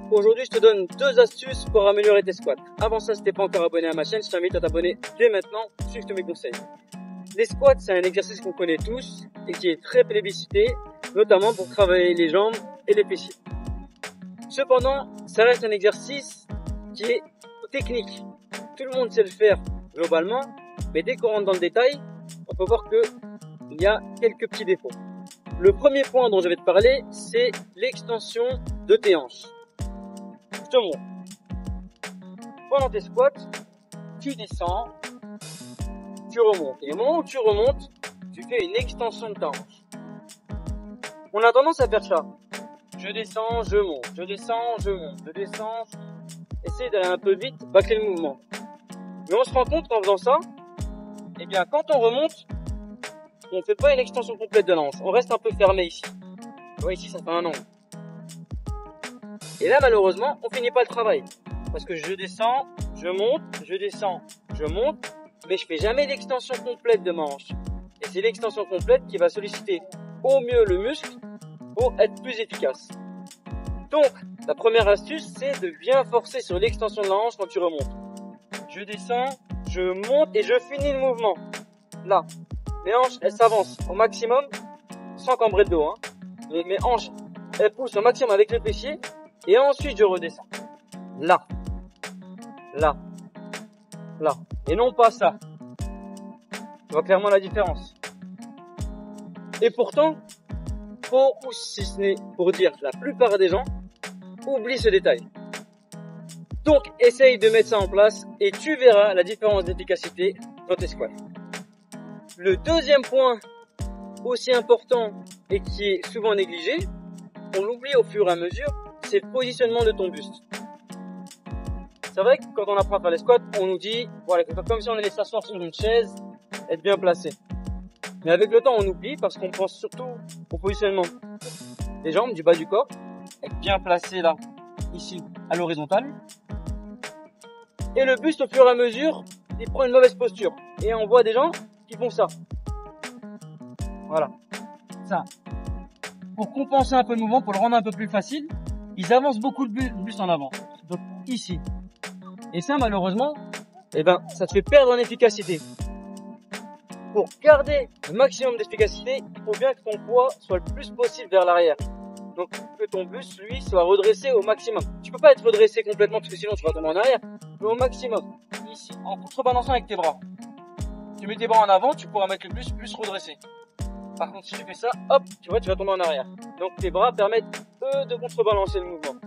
Aujourd'hui, je te donne 2 astuces pour améliorer tes squats. Avant ça, si t'es pas encore abonné à ma chaîne, je t'invite à t'abonner dès maintenant, suivre tous mes conseils. Les squats, c'est un exercice qu'on connaît tous et qui est très plébiscité, notamment pour travailler les jambes et les fessiers. Cependant, ça reste un exercice qui est technique. Tout le monde sait le faire globalement, mais dès qu'on rentre dans le détail, on peut voir qu'il y a quelques petits défauts. Le premier point dont je vais te parler, c'est l'extension de tes hanches. Je te montre. Pendant tes squats, tu descends, tu remontes. Et au moment où tu remontes, tu fais une extension de ta hanche. On a tendance à faire ça. Je descends, je monte, je descends, je monte, je descends. Essaye d'aller un peu vite, bâcler le mouvement. Mais on se rend compte qu'en faisant ça, eh bien, quand on remonte, on ne fait pas une extension complète de la hanche. On reste un peu fermé ici. Tu vois, ici, ça fait un angle. Et là, malheureusement, on finit pas le travail. Parce que je descends, je monte, je descends, je monte, mais je fais jamais l'extension complète de ma hanche. Et c'est l'extension complète qui va solliciter au mieux le muscle pour être plus efficace. Donc, la première astuce, c'est de bien forcer sur l'extension de la hanche quand tu remontes. Je descends, je monte et je finis le mouvement. Là, mes hanches, elles s'avancent au maximum, sans cambrer de dos. Hein. Mes hanches, elles poussent au maximum avec les fessiers et ensuite je redescends. Là, là, là. Et non pas ça. Tu vois clairement la différence. Et pourtant, beaucoup, si ce n'est pour dire la plupart des gens, oublient ce détail. Donc, essaye de mettre ça en place et tu verras la différence d'efficacité dans tes squats. Le deuxième point, aussi important et qui est souvent négligé, on l'oublie au fur et à mesure, c'est le positionnement de ton buste. C'est vrai que quand on apprend à faire les squats, on nous dit, voilà, comme si on allait s'asseoir sur une chaise, être bien placé. Mais avec le temps, on oublie parce qu'on pense surtout au positionnement des jambes, du bas du corps, être bien placé là, ici, à l'horizontale. Et le buste, au fur et à mesure, il prend une mauvaise posture. Et on voit des gens qui font ça. Voilà. Ça. Pour compenser un peu le mouvement, pour le rendre un peu plus facile, ils avancent beaucoup le buste en avant. Donc, ici. Et ça, malheureusement, eh ben, ça te fait perdre en efficacité. Pour garder le maximum d'efficacité, il faut bien que ton poids soit le plus possible vers l'arrière. Donc, que ton buste, lui, soit redressé au maximum. Tu peux pas être redressé complètement parce que sinon tu vas tomber en arrière, mais au maximum. Ici, en contrebalançant avec tes bras. Tu mets tes bras en avant, tu pourras mettre le buste plus redressé. Par contre, si tu fais ça, hop, tu vois, tu vas tomber en arrière. Donc, tes bras permettent, eux, de contrebalancer le mouvement.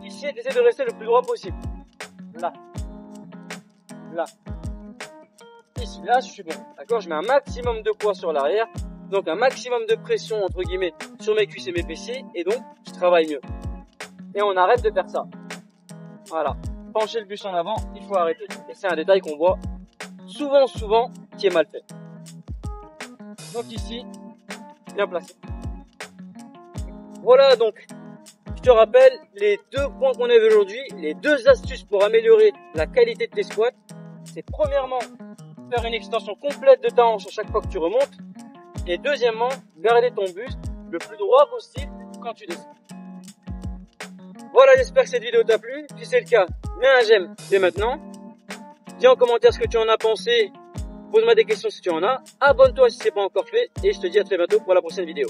Ici, essaie de rester le plus droit possible. Là. Là. Ici, là, je suis bon. D'accord? Je mets un maximum de poids sur l'arrière. Donc, un maximum de pression, entre guillemets, sur mes cuisses et mes fessiers. Et donc, je travaille mieux. Et on arrête de faire ça. Voilà. Pencher le buste en avant, il faut arrêter. Et c'est un détail qu'on voit souvent, qui est mal fait. Donc ici, bien placé. Voilà donc, je te rappelle les 2 points qu'on a vus aujourd'hui, les 2 astuces pour améliorer la qualité de tes squats. C'est premièrement, faire une extension complète de ta hanche à chaque fois que tu remontes. Et deuxièmement, garder ton buste le plus droit possible quand tu descends. Voilà, j'espère que cette vidéo t'a plu. Si c'est le cas, mets un j'aime dès maintenant. Dis en commentaire ce que tu en as pensé. Pose-moi des questions si tu en as. Abonne-toi si ce n'est pas encore fait. Et je te dis à très bientôt pour la prochaine vidéo.